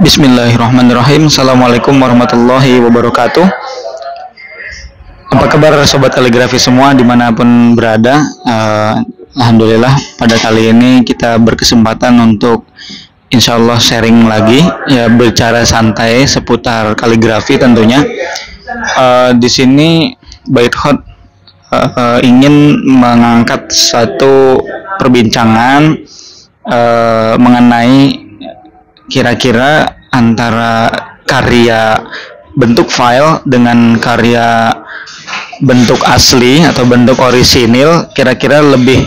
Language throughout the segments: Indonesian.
Bismillahirrahmanirrahim. Assalamualaikum warahmatullahi wabarakatuh. Apa kabar sobat kaligrafi semua dimanapun berada? Alhamdulillah pada kali ini kita berkesempatan untuk insyaallah sharing lagi, ya, berbicara santai seputar kaligrafi tentunya. Di sini Bait Hot ingin mengangkat satu perbincangan mengenai kira-kira antara karya bentuk file dengan karya bentuk asli atau bentuk orisinil, kira-kira lebih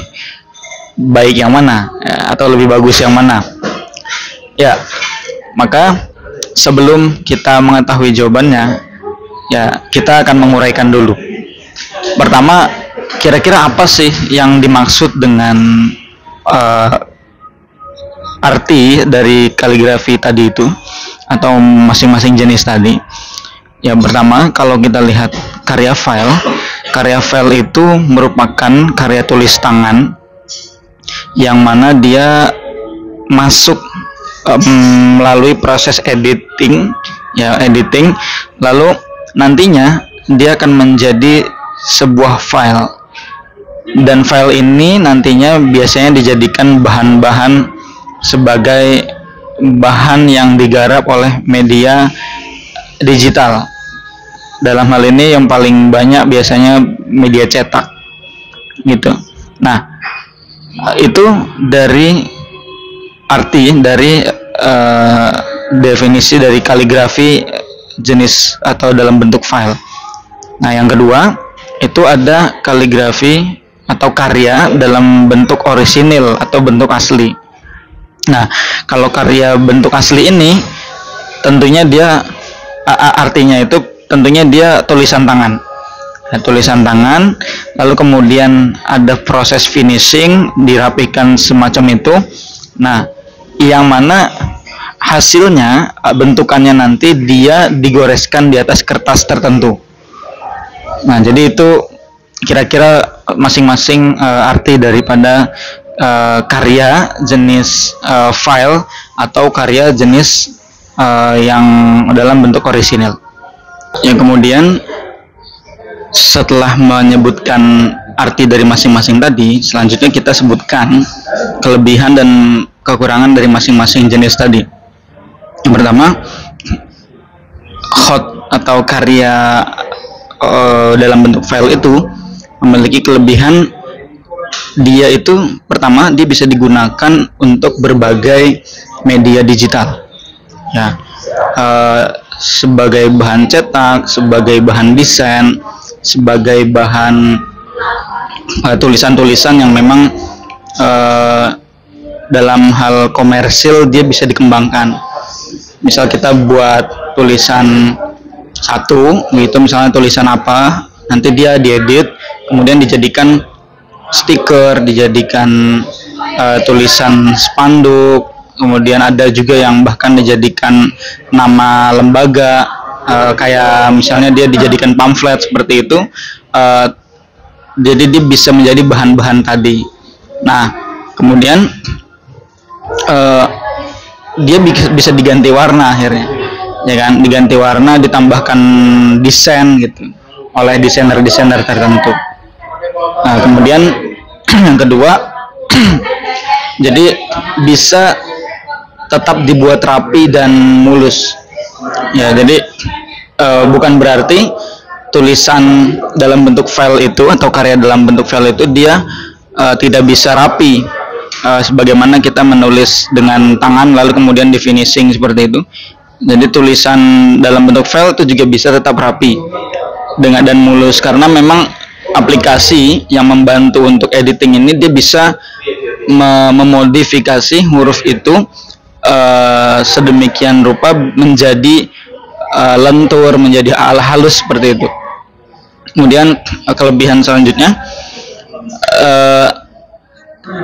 baik yang mana, ya, atau lebih bagus yang mana. Ya, maka sebelum kita mengetahui jawabannya, ya, kita akan menguraikan dulu. Pertama, kira-kira apa sih yang dimaksud dengan arti dari kaligrafi tadi itu, atau masing-masing jenis tadi. Ya, pertama, kalau kita lihat karya file itu merupakan karya tulis tangan yang mana dia masuk melalui proses editing, lalu nantinya dia akan menjadi sebuah file, dan file ini nantinya biasanya dijadikan bahan-bahan sebagai bahan yang digarap oleh media digital. Dalam hal ini yang paling banyak biasanya media cetak gitu. Nah, itu dari arti dari definisi dari kaligrafi jenis atau dalam bentuk file. Nah, yang kedua itu ada kaligrafi atau karya dalam bentuk orisinil atau bentuk asli. Nah, kalau karya bentuk asli ini tentunya dia artinya itu tentunya dia tulisan tangan. Nah, tulisan tangan, lalu kemudian ada proses finishing, dirapikan semacam itu. Nah, yang mana hasilnya bentukannya nanti dia digoreskan di atas kertas tertentu. Nah, jadi itu kira-kira masing-masing arti daripada karya jenis file atau karya jenis yang dalam bentuk orisinil. Yang kemudian setelah menyebutkan arti dari masing-masing tadi, selanjutnya kita sebutkan kelebihan dan kekurangan dari masing-masing jenis tadi. Yang pertama, hot atau karya dalam bentuk file itu memiliki kelebihan. Dia itu pertama, dia bisa digunakan untuk berbagai media digital, ya, sebagai bahan cetak, sebagai bahan desain, sebagai bahan tulisan-tulisan yang memang dalam hal komersil dia bisa dikembangkan. Misal kita buat tulisan satu gitu, misalnya tulisan apa, nanti dia diedit, kemudian dijadikan stiker, dijadikan tulisan spanduk, kemudian ada juga yang bahkan dijadikan nama lembaga, kayak misalnya dia dijadikan pamflet seperti itu. Jadi dia bisa menjadi bahan-bahan tadi. Nah, kemudian dia bisa diganti warna akhirnya, ya kan, diganti warna, ditambahkan desain gitu oleh desainer-desainer tertentu. Nah, kemudian yang kedua, jadi bisa tetap dibuat rapi dan mulus. Ya, jadi bukan berarti tulisan dalam bentuk file itu atau karya dalam bentuk file itu dia tidak bisa rapi sebagaimana kita menulis dengan tangan lalu kemudian di finishing seperti itu. Jadi tulisan dalam bentuk file itu juga bisa tetap rapi dengan dan mulus, karena memang aplikasi yang membantu untuk editing ini dia bisa memodifikasi huruf itu sedemikian rupa menjadi lentur, menjadi halus seperti itu. Kemudian kelebihan selanjutnya,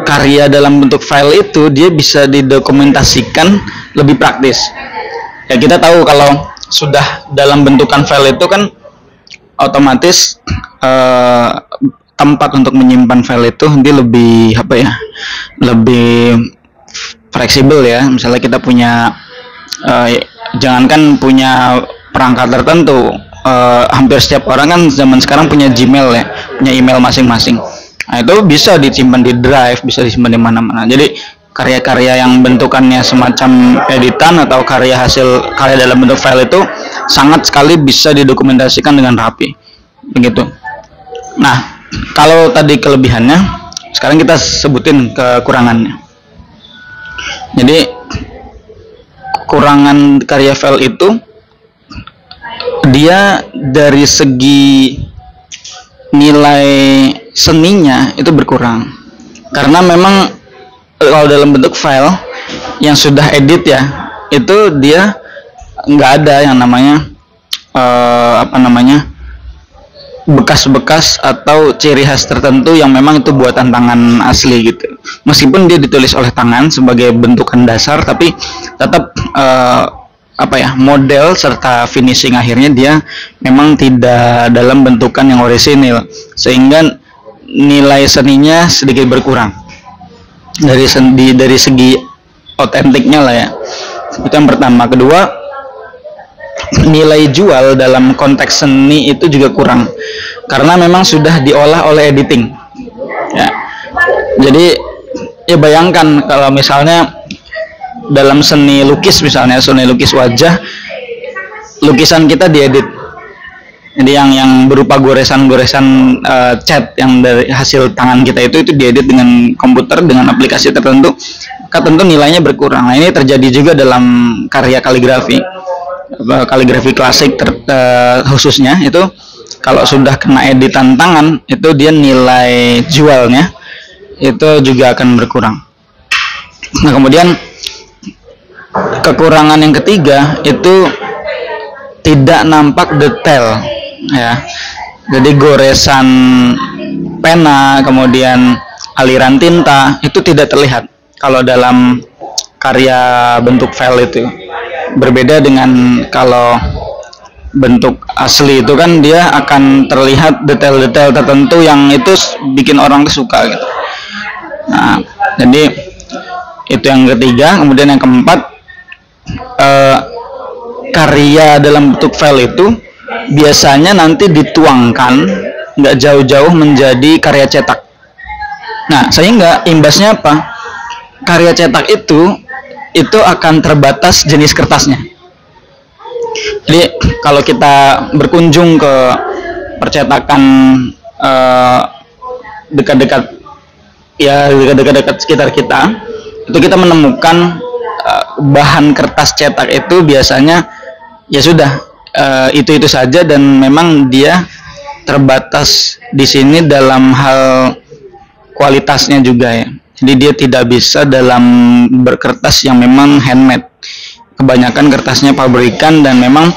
karya dalam bentuk file itu dia bisa didokumentasikan lebih praktis. Ya, kita tahu kalau sudah dalam bentukan file itu kan otomatis tempat untuk menyimpan file itu dia lebih lebih fleksibel ya. Misalnya kita punya Jangankan punya perangkat tertentu, hampir setiap orang kan zaman sekarang punya Gmail ya, punya email masing-masing. Nah, itu bisa disimpan di drive, bisa disimpan di mana-mana. Jadi karya-karya yang bentukannya semacam editan atau karya dalam bentuk file itu sangat sekali bisa didokumentasikan dengan rapi. Begitu. Nah, kalau tadi kelebihannya, sekarang kita sebutin kekurangannya. Jadi kekurangan karya file itu, dia dari segi nilai seninya itu berkurang, karena memang kalau dalam bentuk file yang sudah edit ya, itu dia nggak ada yang namanya bekas-bekas atau ciri khas tertentu yang memang itu buatan tangan asli gitu. Meskipun dia ditulis oleh tangan sebagai bentukan dasar, tapi tetap model serta finishing akhirnya dia memang tidak dalam bentukan yang orisinil, sehingga nilai seninya sedikit berkurang dari segi otentiknya lah ya. Itu yang pertama. Kedua, nilai jual dalam konteks seni itu juga kurang, karena memang sudah diolah oleh editing ya. Jadi ya bayangkan kalau misalnya dalam seni lukis, misalnya seni lukis wajah, lukisan kita diedit, jadi yang berupa goresan-goresan cat yang dari hasil tangan kita itu diedit dengan komputer dengan aplikasi tertentu, maka tentu nilainya berkurang. Nah, ini terjadi juga dalam karya kaligrafi klasik khususnya. Itu kalau sudah kena editan tangan, itu dia nilai jualnya itu juga akan berkurang. Nah, kemudian kekurangan yang ketiga itu tidak nampak detail ya. Jadi goresan pena, kemudian aliran tinta itu tidak terlihat kalau dalam karya bentuk file itu. Berbeda dengan kalau bentuk asli itu kan dia akan terlihat detail-detail tertentu yang itu bikin orang suka gitu. Nah, jadi itu yang ketiga. Kemudian yang keempat, karya dalam bentuk file itu biasanya nanti dituangkan nggak jauh-jauh menjadi karya cetak. Nah, sehingga imbasnya apa? Karya cetak itu akan terbatas jenis kertasnya. Jadi kalau kita berkunjung ke percetakan dekat-dekat sekitar kita, itu kita menemukan bahan kertas cetak itu biasanya ya sudah itu saja, dan memang dia terbatas di sini dalam hal kualitasnya juga ya. Jadi dia tidak bisa dalam berkertas yang memang handmade. Kebanyakan kertasnya pabrikan dan memang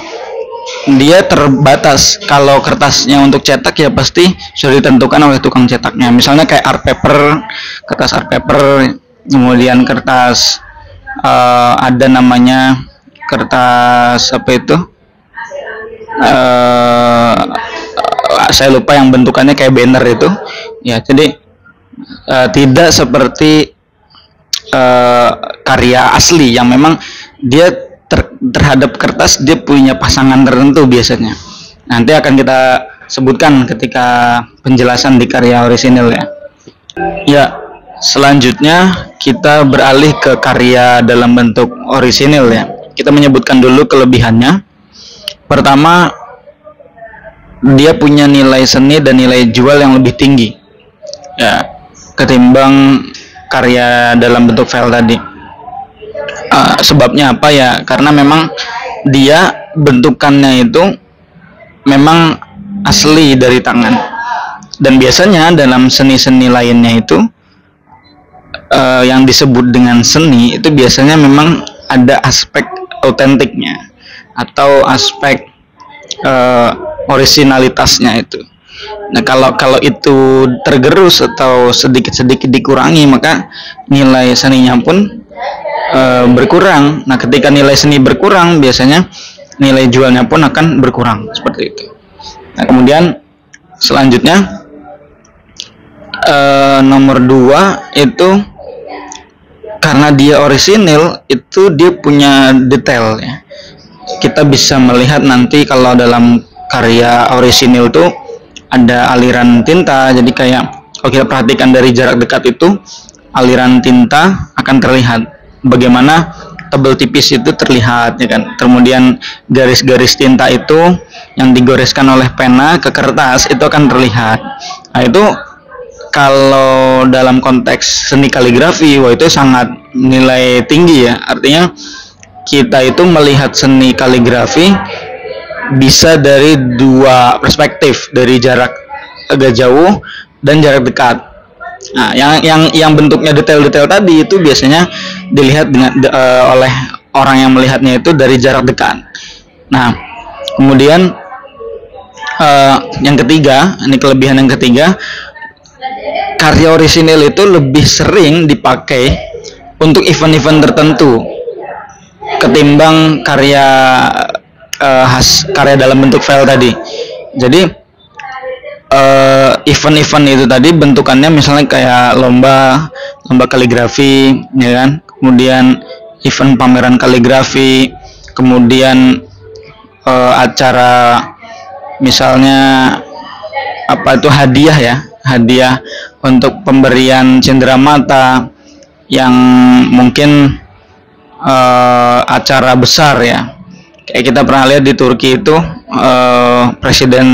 dia terbatas. Kalau kertasnya untuk cetak ya pasti sudah ditentukan oleh tukang cetaknya. Misalnya kayak art paper, kertas art paper, kemudian kertas ada namanya kertas apa itu? Saya lupa yang bentukannya kayak banner itu. Ya, jadi tidak seperti karya asli yang memang dia terhadap kertas dia punya pasangan tertentu biasanya. Nanti akan kita sebutkan ketika penjelasan di karya orisinil ya. Ya, selanjutnya kita beralih ke karya dalam bentuk orisinil ya. Kita menyebutkan dulu kelebihannya. Pertama, dia punya nilai seni dan nilai jual yang lebih tinggi ya ketimbang karya dalam bentuk file tadi. Sebabnya apa ya? Karena memang dia bentukannya itu memang asli dari tangan, dan biasanya dalam seni-seni lainnya itu yang disebut dengan seni itu biasanya memang ada aspek autentiknya atau aspek orisinalitasnya itu. Nah, kalau itu tergerus atau sedikit-sedikit dikurangi, maka nilai seninya pun berkurang. Nah, ketika nilai seni berkurang, biasanya nilai jualnya pun akan berkurang seperti itu. Nah, kemudian selanjutnya nomor 2 itu karena dia orisinil itu dia punya detail ya. Kita bisa melihat nanti kalau dalam karya orisinil tuh ada aliran tinta, jadi kayak kalau kita perhatikan dari jarak dekat itu aliran tinta akan terlihat, bagaimana tebel tipis itu terlihat ya kan. Kemudian garis-garis tinta itu yang digoreskan oleh pena ke kertas itu akan terlihat. Nah itu kalau dalam konteks seni kaligrafi, wah itu sangat nilai tinggi ya. Artinya kita itu melihat seni kaligrafi bisa dari dua perspektif, dari jarak agak jauh dan jarak dekat. Nah, yang bentuknya detail-detail tadi itu biasanya dilihat oleh orang yang melihatnya itu dari jarak dekat. Nah, kemudian yang ketiga, ini kelebihan yang ketiga, karya orisinil itu lebih sering dipakai untuk event-event tertentu ketimbang karya karya dalam bentuk file tadi. Jadi event-event itu tadi bentukannya misalnya kayak lomba kaligrafi ya kan, kemudian event pameran kaligrafi, kemudian acara misalnya apa itu hadiah untuk pemberian cenderamata yang mungkin acara besar ya. Kayak kita pernah lihat di Turki itu Presiden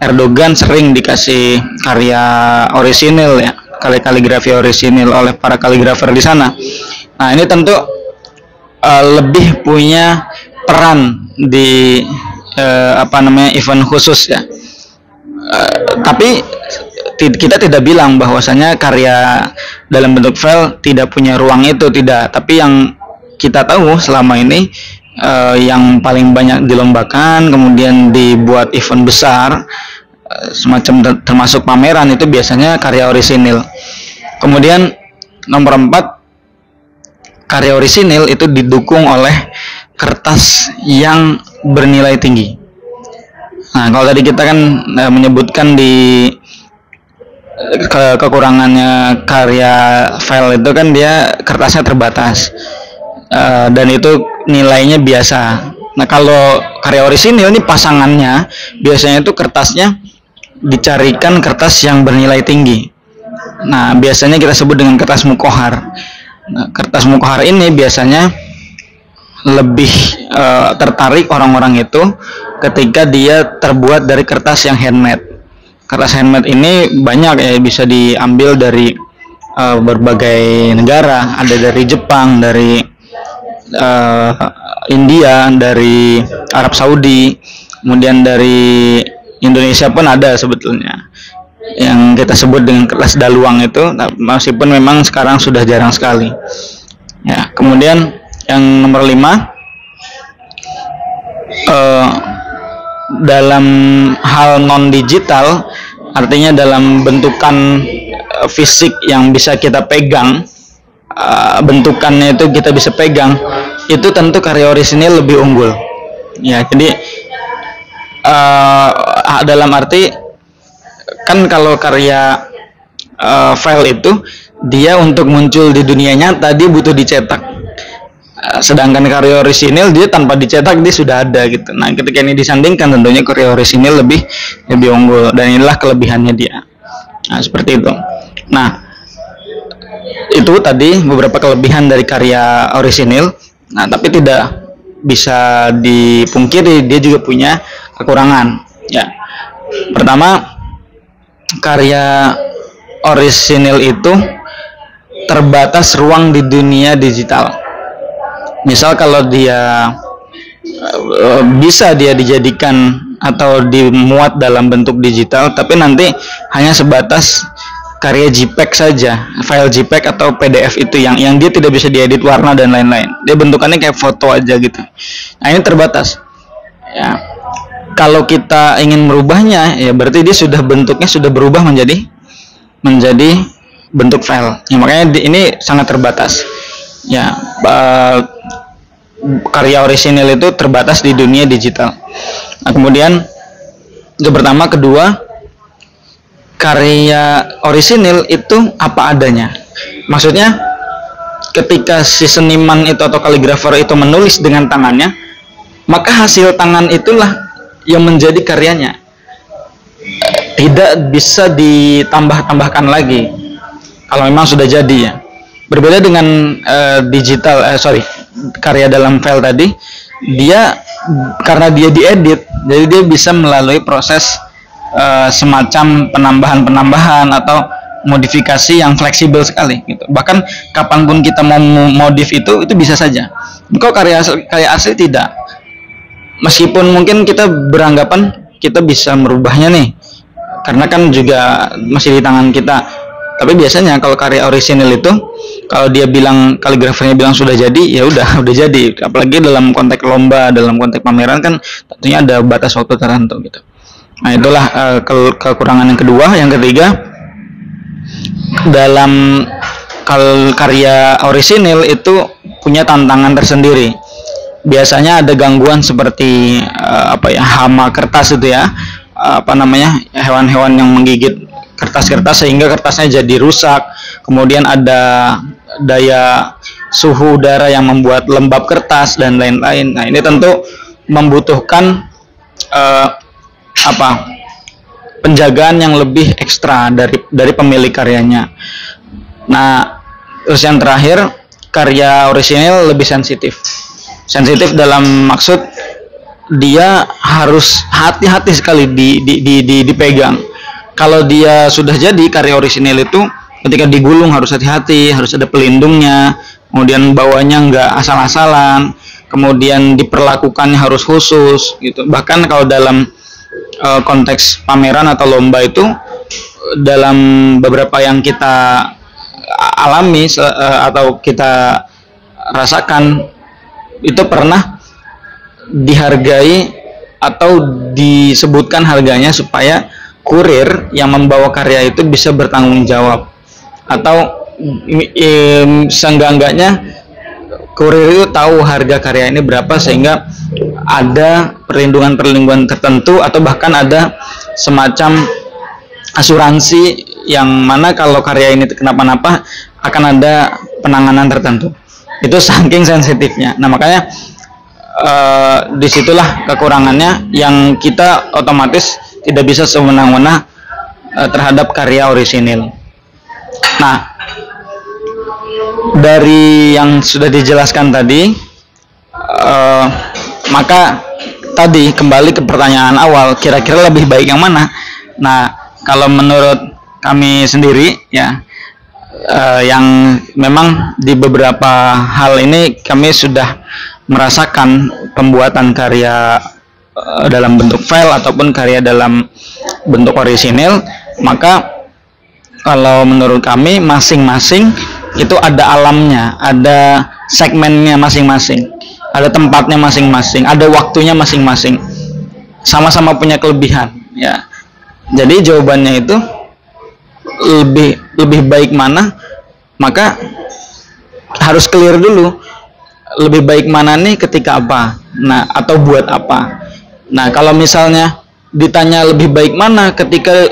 Erdogan sering dikasih karya orisinil ya, kaligrafi orisinil oleh para kaligrafer di sana. Nah ini tentu lebih punya peran di event khusus ya. Tapi kita tidak bilang bahwasanya karya dalam bentuk file tidak punya ruang itu, tidak. Tapi yang kita tahu selama ini yang paling banyak dilombakan kemudian dibuat event besar semacam termasuk pameran itu biasanya karya orisinil. Kemudian nomor 4, karya orisinil itu didukung oleh kertas yang bernilai tinggi. Nah kalau tadi kita kan menyebutkan di kekurangannya karya file itu kan dia kertasnya terbatas dan itu nilainya biasa. Nah kalau karya orisinil ini pasangannya biasanya itu kertasnya dicarikan kertas yang bernilai tinggi. Nah biasanya kita sebut dengan kertas mukohar. Nah, kertas mukohar ini biasanya lebih tertarik orang-orang itu ketika dia terbuat dari kertas yang handmade. Kertas handmade ini banyak ya, bisa diambil dari berbagai negara, ada dari Jepang, dari India, dari Arab Saudi, kemudian dari Indonesia pun ada sebetulnya yang kita sebut dengan kertas daluang itu, meskipun memang sekarang sudah jarang sekali ya. Kemudian yang nomor 5, dalam hal non digital, artinya dalam bentukan fisik yang bisa kita pegang, bentukannya itu kita bisa pegang, itu tentu karya orisinil lebih unggul ya. Jadi dalam arti kan kalau karya file itu dia untuk muncul di dunia nyata dia butuh dicetak, sedangkan karya orisinil dia tanpa dicetak dia sudah ada gitu. Nah ketika ini disandingkan tentunya karya orisinil lebih unggul, dan inilah kelebihannya dia. Nah seperti itu. Nah itu tadi beberapa kelebihan dari karya orisinil. Nah tapi tidak bisa dipungkiri dia juga punya kekurangan ya. Pertama, karya orisinil itu terbatas ruang di dunia digital. Misal kalau dia bisa dia dijadikan atau dimuat dalam bentuk digital, tapi nanti hanya sebatas karya JPEG saja, file JPEG atau PDF itu yang dia tidak bisa diedit warna dan lain-lain. Dia bentukannya kayak foto aja gitu. Nah ini terbatas. Ya, kalau kita ingin merubahnya, ya berarti dia sudah bentuknya sudah berubah menjadi bentuk file. Ya, makanya ini sangat terbatas. Ya, karya orisinil itu terbatas di dunia digital. Nah, kemudian itu pertama. Kedua, karya orisinil itu apa adanya. Maksudnya ketika si seniman itu atau kaligrafer itu menulis dengan tangannya, maka hasil tangan itulah yang menjadi karyanya, tidak bisa ditambah-tambahkan lagi kalau memang sudah jadi ya. Berbeda dengan karya dalam file tadi, dia karena dia diedit, jadi dia bisa melalui proses semacam penambahan atau modifikasi yang fleksibel sekali gitu. Bahkan kapanpun kita mau modif itu bisa saja. Kok karya asli tidak? Meskipun mungkin kita beranggapan kita bisa merubahnya nih, karena kan juga masih di tangan kita. Tapi biasanya kalau karya orisinil itu, kalau dia bilang, kaligrafernya bilang sudah jadi, ya udah jadi. Apalagi dalam konteks lomba, dalam konteks pameran kan tentunya ada batas waktu tertentu gitu. Nah, itulah kekurangan yang kedua. Yang ketiga, dalam karya orisinil itu punya tantangan tersendiri. Biasanya ada gangguan seperti hama kertas itu ya, hewan-hewan yang menggigit kertas-kertas sehingga kertasnya jadi rusak. Kemudian ada daya suhu udara yang membuat lembab kertas dan lain-lain. Nah, ini tentu membutuhkan penjagaan yang lebih ekstra dari pemilik karyanya. Nah, terus yang terakhir, karya orisinil lebih sensitif dalam maksud dia harus hati-hati sekali dipegang. Kalau dia sudah jadi karya orisinil itu, ketika digulung harus hati-hati, harus ada pelindungnya, kemudian bawahnya nggak asal-asalan, kemudian diperlakukannya harus khusus gitu. Bahkan kalau dalam konteks pameran atau lomba itu, dalam beberapa yang kita alami atau kita rasakan, itu pernah dihargai atau disebutkan harganya supaya kurir yang membawa karya itu bisa bertanggung jawab, atau seenggak-enggaknya kurir itu tahu harga karya ini berapa, sehingga ada perlindungan tertentu, atau bahkan ada semacam asuransi yang mana kalau karya ini kenapa-napa akan ada penanganan tertentu. Itu saking sensitifnya. Nah, makanya disitulah kekurangannya, yang kita otomatis tidak bisa semena-mena terhadap karya orisinil. Nah, dari yang sudah dijelaskan tadi, maka tadi kembali ke pertanyaan awal, kira-kira lebih baik yang mana? Nah, kalau menurut kami sendiri ya, yang memang di beberapa hal ini kami sudah merasakan pembuatan karya dalam bentuk file ataupun karya dalam bentuk orisinil, maka kalau menurut kami masing-masing itu ada alamnya, ada segmennya masing-masing, ada tempatnya masing-masing, ada waktunya masing-masing, sama-sama punya kelebihan ya. Jadi jawabannya itu lebih baik mana, maka harus clear dulu lebih baik mana nih ketika apa, nah atau buat apa. Nah, kalau misalnya ditanya lebih baik mana ketika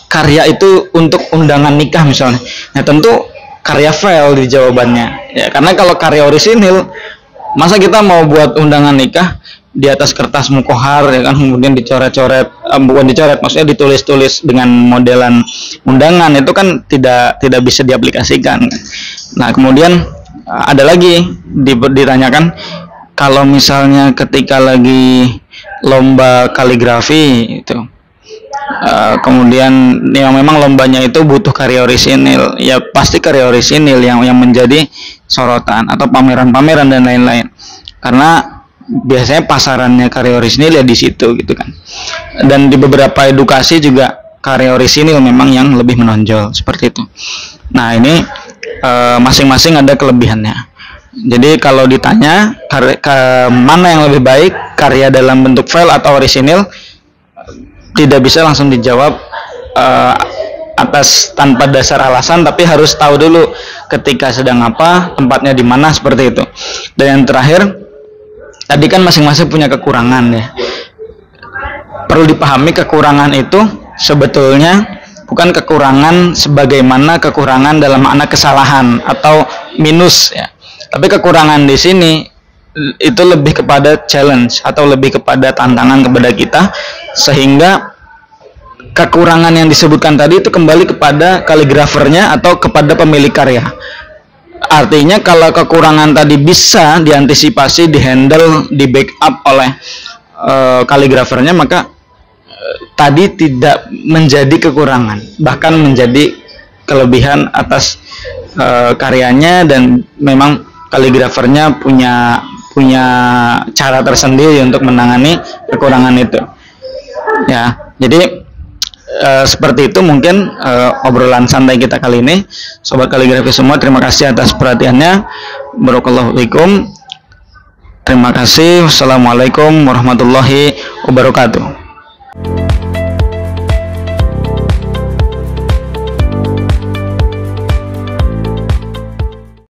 karya itu untuk undangan nikah misalnya, nah tentu karya file di jawabannya ya, karena kalau karya orisinil, masa kita mau buat undangan nikah di atas kertas mukohar ya kan, kemudian dicoret-coret, bukan dicoret, maksudnya ditulis-tulis dengan modelan undangan, itu kan tidak bisa diaplikasikan. Nah, kemudian ada lagi ditanyakan, kalau misalnya ketika lagi lomba kaligrafi itu, kemudian yang memang lombanya itu butuh karya orisinil, ya pasti karya orisinil yang menjadi sorotan, atau pameran-pameran dan lain-lain, karena biasanya pasarannya karya orisinil ya di situ gitu kan. Dan di beberapa edukasi juga karya orisinil memang yang lebih menonjol seperti itu. Nah, ini masing-masing ada kelebihannya. Jadi kalau ditanya mana yang lebih baik, karya dalam bentuk file atau orisinil, tidak bisa langsung dijawab atas tanpa dasar alasan, tapi harus tahu dulu ketika sedang apa, tempatnya di mana, seperti itu. Dan yang terakhir, tadi kan masing-masing punya kekurangan ya. Perlu dipahami, kekurangan itu sebetulnya bukan kekurangan sebagaimana kekurangan dalam makna kesalahan atau minus ya. Tapi kekurangan di sini itu lebih kepada challenge atau lebih kepada tantangan kepada kita, sehingga kekurangan yang disebutkan tadi itu kembali kepada kaligrafernya atau kepada pemilik karya. Artinya kalau kekurangan tadi bisa diantisipasi, dihandle, di backup oleh kaligrafernya, maka tadi tidak menjadi kekurangan, bahkan menjadi kelebihan atas karyanya, dan memang kaligrafernya punya cara tersendiri untuk menangani kekurangan itu. Ya, jadi seperti itu mungkin obrolan santai kita kali ini, sobat kaligrafi semua. Terima kasih atas perhatiannya. Barakallahu fikum. Terima kasih. Wassalamualaikum warahmatullahi wabarakatuh.